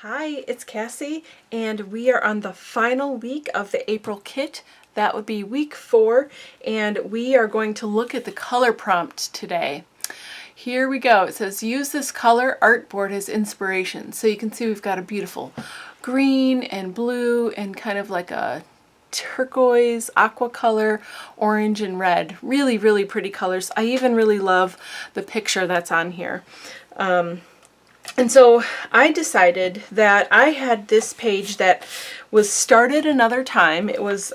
Hi, it's Cassie, and we are on the final week of the April kit. That would be week 4, and we are going to look at the color prompt today. Here we go. It says, use this color artboard as inspiration. So you can see we've got a beautiful green and blue and kind of like a turquoise, aqua color, orange and red. Really, really pretty colors. I even really love the picture that's on here. And so I decided that I had this page that was started another time. It was,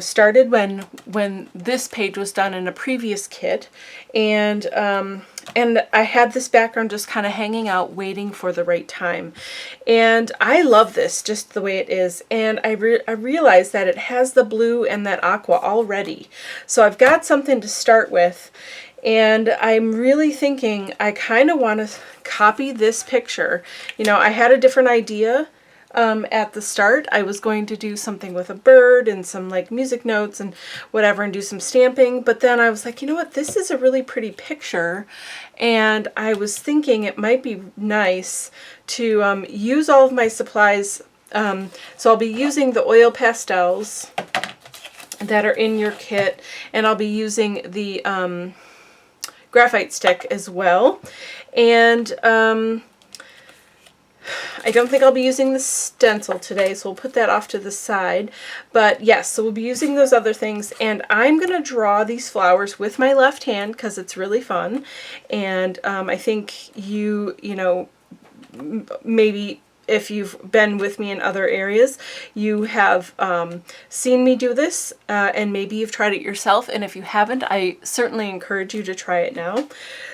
started when this page was done in a previous kit, and I had this background just kind of hanging out, waiting for the right time. And I love this just the way it is. And I realized that it has the blue and that aqua already. So I've got something to start with. And I'm really thinking I kind of want to copy this picture. You know, I had a different idea at the start. I was going to do something with a bird and some like music notes and whatever and do some stamping. But then I was like, you know what, this is a really pretty picture. And I was thinking it might be nice to use all of my supplies. So I'll be using the oil pastels that are in your kit, and I'll be using the graphite stick as well. And I don't think I'll be using the stencil today, so we'll put that off to the side. But yes, so we'll be using those other things, and I'm going to draw these flowers with my left hand because it's really fun. And I think you know, maybe if you've been with me in other areas, you have seen me do this, and maybe you've tried it yourself. And if you haven't, I certainly encourage you to try it now.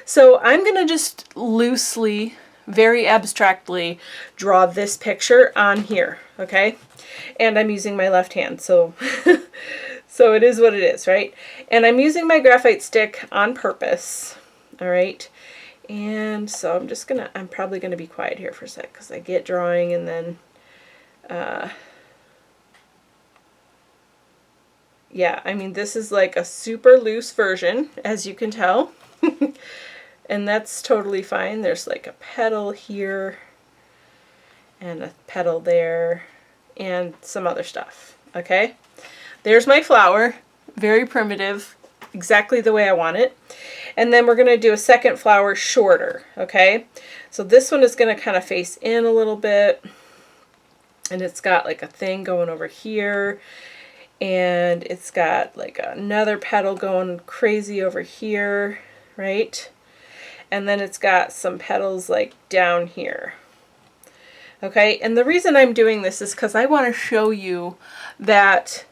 So I'm going to just loosely, very abstractly, draw this picture on here, okay? And I'm using my left hand, so so it is what it is, right? And I'm using my graphite stick on purpose, all right? And so I'm probably gonna be quiet here for a sec because I get drawing and then, yeah, I mean, this is like a super loose version, as you can tell. And that's totally fine. There's like a petal here and a petal there and some other stuff, okay? There's my flower, very primitive, exactly the way I want it. And then we're going to do a second flower shorter, okay? So this one is going to kind of face in a little bit, and it's got like a thing going over here, and it's got like another petal going crazy over here, right? And then it's got some petals like down here. Okay, and the reason I'm doing this is because I want to show you that,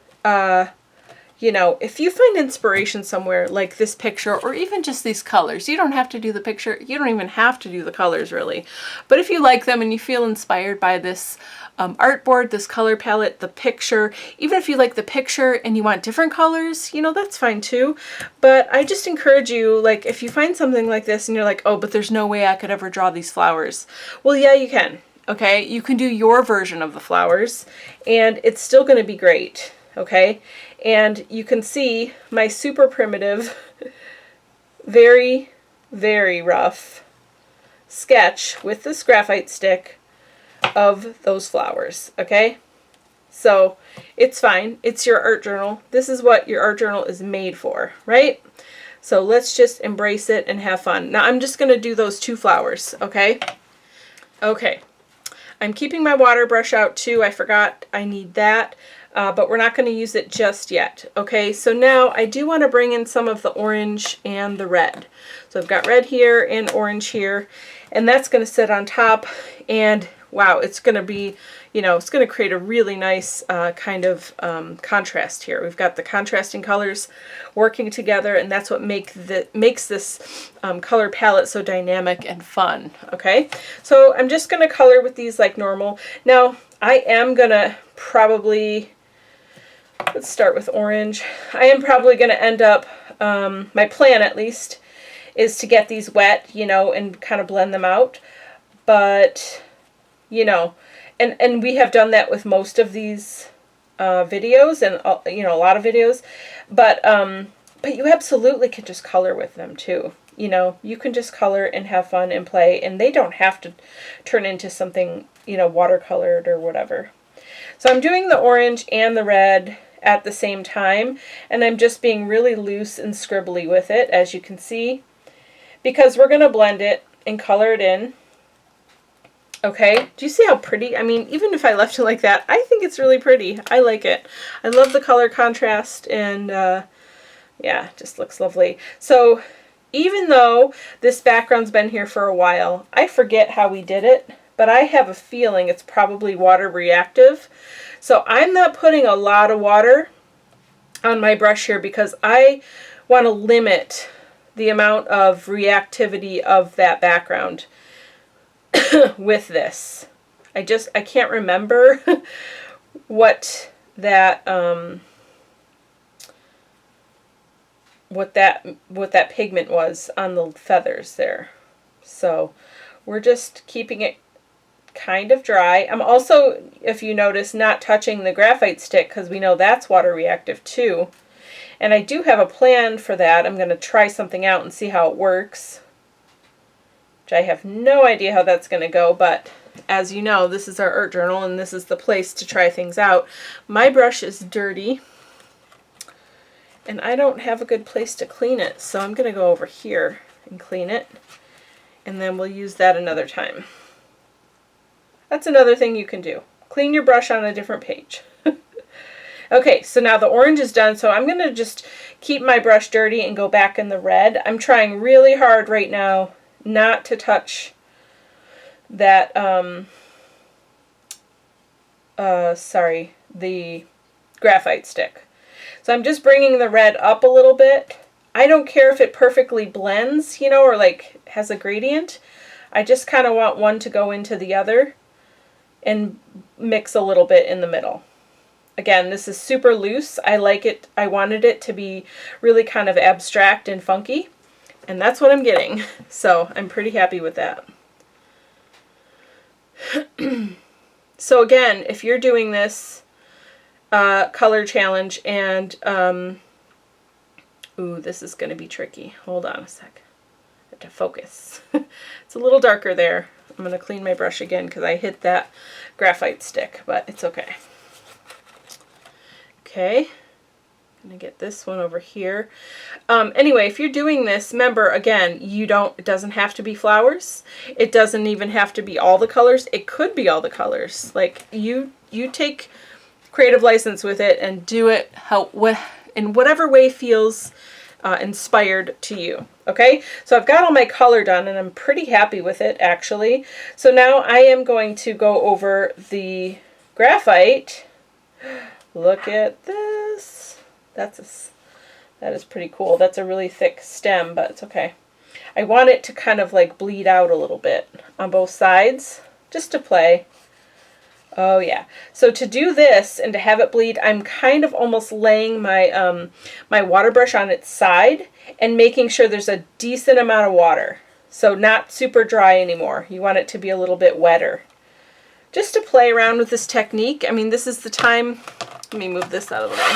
you know, if you find inspiration somewhere like this picture or even just these colors, you don't have to do the picture, you don't even have to do the colors really. But if you like them and you feel inspired by this artboard, this color palette, the picture, even if you like the picture and you want different colors, you know, that's fine too. But I just encourage you, like, if you find something like this and you're like, oh, but there's no way I could ever draw these flowers. Well, yeah, you can. Okay, you can do your version of the flowers and it's still going to be great. Okay, and you can see my super primitive, very, very rough sketch with this graphite stick of those flowers, okay? So it's fine. It's your art journal. This is what your art journal is made for, right? So let's just embrace it and have fun. Now I'm just going to do those 2 flowers, okay? Okay. I'm keeping my water brush out too. I forgot I need that. But we're not going to use it just yet. Okay, so now I do want to bring in some of the orange and the red. So I've got red here and orange here, and that's going to sit on top, and wow, it's going to be, you know, it's going to create a really nice kind of contrast here. We've got the contrasting colors working together, and that's what makes this color palette so dynamic and fun. Okay, so I'm just going to color with these like normal. Now I am going to probably, let's start with orange. I am probably going to end up, my plan at least, is to get these wet, you know, and kind of blend them out. But, you know, and we have done that with most of these videos and, you know, a lot of videos. But you absolutely can just color with them too. you know, you can just color and have fun and play, and they don't have to turn into something, you know, watercolored or whatever. So I'm doing the orange and the red at the same time, and I'm just being really loose and scribbly with it, as you can see, because we're going to blend it and color it in. Okay, do you see how pretty? I mean, even if I left it like that, I think it's really pretty. I like it. I love the color contrast, and yeah, it just looks lovely. So even though this background's been here for a while, I forget how we did it, but I have a feeling it's probably water reactive. So I'm not putting a lot of water on my brush here because I want to limit the amount of reactivity of that background with this. I can't remember what that what that pigment was on the feathers there. So we're just keeping it kind of dry. I'm also, if you notice, not touching the graphite stick because we know that's water reactive too. And I do have a plan for that. I'm going to try something out and see how it works, which I have no idea how that's going to go, but as you know, this is our art journal and this is the place to try things out. My brush is dirty and I don't have a good place to clean it, so I'm going to go over here and clean it, and then we'll use that another time. That's another thing you can do. Clean your brush on a different page. Okay, so now the orange is done, so I'm going to just keep my brush dirty and go back in the red. I'm trying really hard right now not to touch that, the graphite stick. So I'm just bringing the red up a little bit. I don't care if it perfectly blends, you know, or like has a gradient. I just kind of want one to go into the other and mix a little bit in the middle. Again, this is super loose. I like it. I wanted it to be really kind of abstract and funky, and that's what I'm getting. So I'm pretty happy with that. So again, if you're doing this color challenge and, ooh, this is going to be tricky. Hold on a sec. I have to focus. It's a little darker there. I'm going to clean my brush again because I hit that graphite stick, but it's okay. Okay, I'm going to get this one over here. Anyway, if you're doing this, remember, again, it doesn't have to be flowers. It doesn't even have to be all the colors. It could be all the colors. Like, you take creative license with it and do it in whatever way feels inspired to you. Okay, so I've got all my color done and I'm pretty happy with it, actually. So now I am going to go over the graphite. Look at this. That is pretty cool. That's a really thick stem, but it's okay. I want it to kind of like bleed out a little bit on both sides, just to play. Oh yeah. So to do this and to have it bleed, I'm kind of almost laying my my water brush on its side and making sure there's a decent amount of water. So not super dry anymore. You want it to be a little bit wetter. Just to play around with this technique. I mean, this is the time, let me move this out of the way.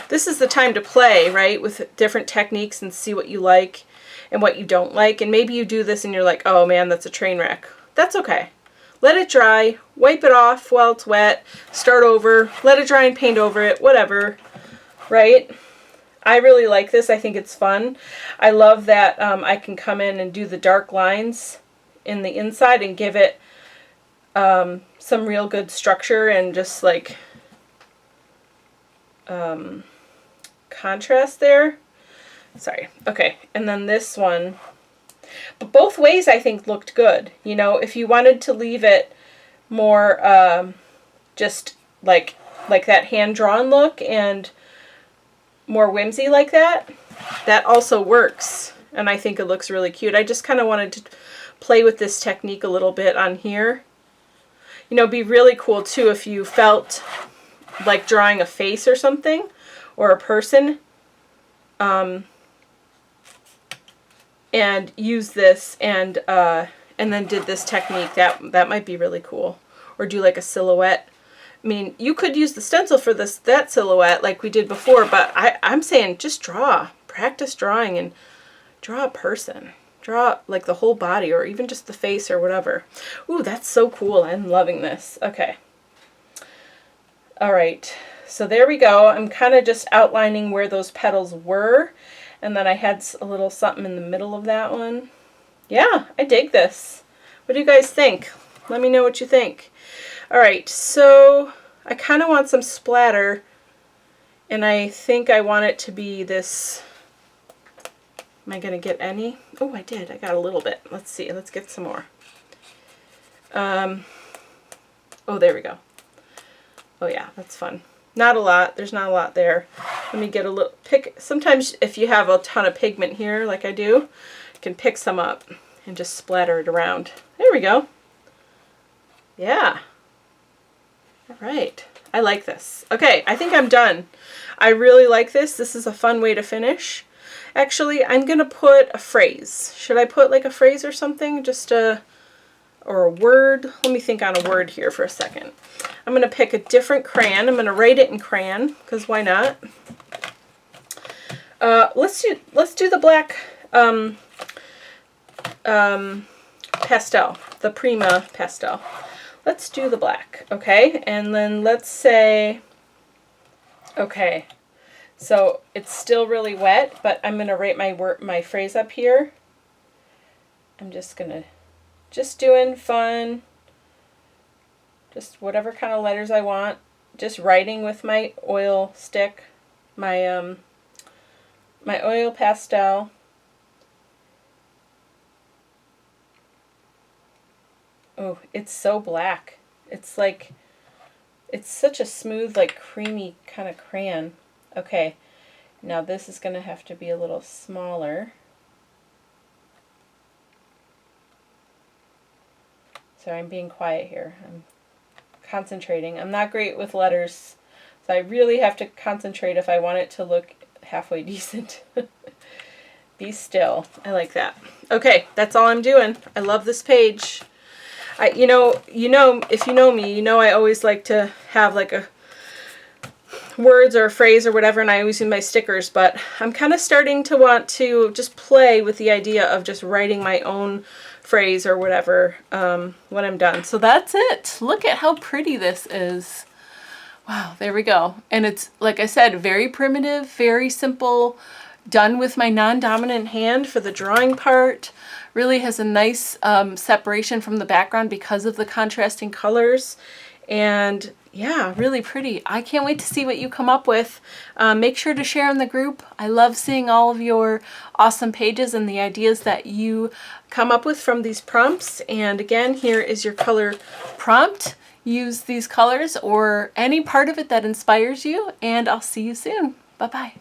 This is the time to play, right, with different techniques and see what you like and what you don't like. And maybe you do this and you're like, oh man, that's a train wreck. That's okay. Let it dry, wipe it off while it's wet, start over, let it dry and paint over it, whatever, right? I really like this. I think it's fun. I love that I can come in and do the dark lines in the inside and give it some real good structure and just like contrast there. Sorry. Okay, and then this one. But both ways I think looked good. You know, if you wanted to leave it more just like that hand-drawn look and more whimsy like that, that also works. And I think it looks really cute. I just kind of wanted to play with this technique a little bit on here. You know, it'd be really cool too if you felt like drawing a face or something, or a person, and use this and then did this technique. That might be really cool. Or do like a silhouette. I mean, you could use the stencil for that silhouette like we did before, but I'm saying just draw. Practice drawing and draw a person. Draw like the whole body or even just the face or whatever. Ooh, that's so cool. I'm loving this. Okay. All right. So there we go. I'm kind of just outlining where those petals were. And then I had a little something in the middle of that one. Yeah, I dig this. What do you guys think? Let me know what you think. All right, so I kind of want some splatter. And I think I want it to be this. Am I going to get any? Oh, I did. I got a little bit. Let's see. Let's get some more. Oh, there we go. Oh, yeah, that's fun. Not a lot. There's not a lot there. Let me get a little pick. Sometimes if you have a ton of pigment here, like I do, you can pick some up and just splatter it around. There we go. Yeah. All right. I like this. Okay, I think I'm done. I really like this. This is a fun way to finish. Actually, I'm going to put a phrase. Should I put like a phrase or something? Just a, or a word? Let me think on a word here for a second. I'm going to pick a different crayon. I'm going to write it in crayon, because why not? Let's do the black pastel, the Prima pastel. Let's do the black, okay? And then let's say, okay, so it's still really wet, but I'm going to write my phrase up here. I'm just going to, just doing fun, just whatever kind of letters I want, just writing with my oil stick, my my oil pastel. Oh, it's so black. It's like, it's such a smooth, like creamy kind of crayon. Okay, now this is going to have to be a little smaller. Sorry, I'm being quiet here. I'm concentrating. I'm not great with letters, so I really have to concentrate if I want it to look halfway decent. Be still. I like that. Okay, that's all I'm doing. I love this page. You know, if you know me, you know I always like to have like a words or a phrase or whatever, and I always use my stickers, but I'm kind of starting to want to just play with the idea of just writing my own phrase or whatever when I'm done. So that's it. Look at how pretty this is. Wow, there we go. And it's, like I said, very primitive, very simple, done with my non-dominant hand for the drawing part. Really has a nice separation from the background because of the contrasting colors. And yeah, really pretty. I can't wait to see what you come up with. Make sure to share in the group. I love seeing all of your awesome pages and the ideas that you come up with from these prompts. And again, here is your color prompt. Use these colors or any part of it that inspires you, and I'll see you soon. Bye-bye.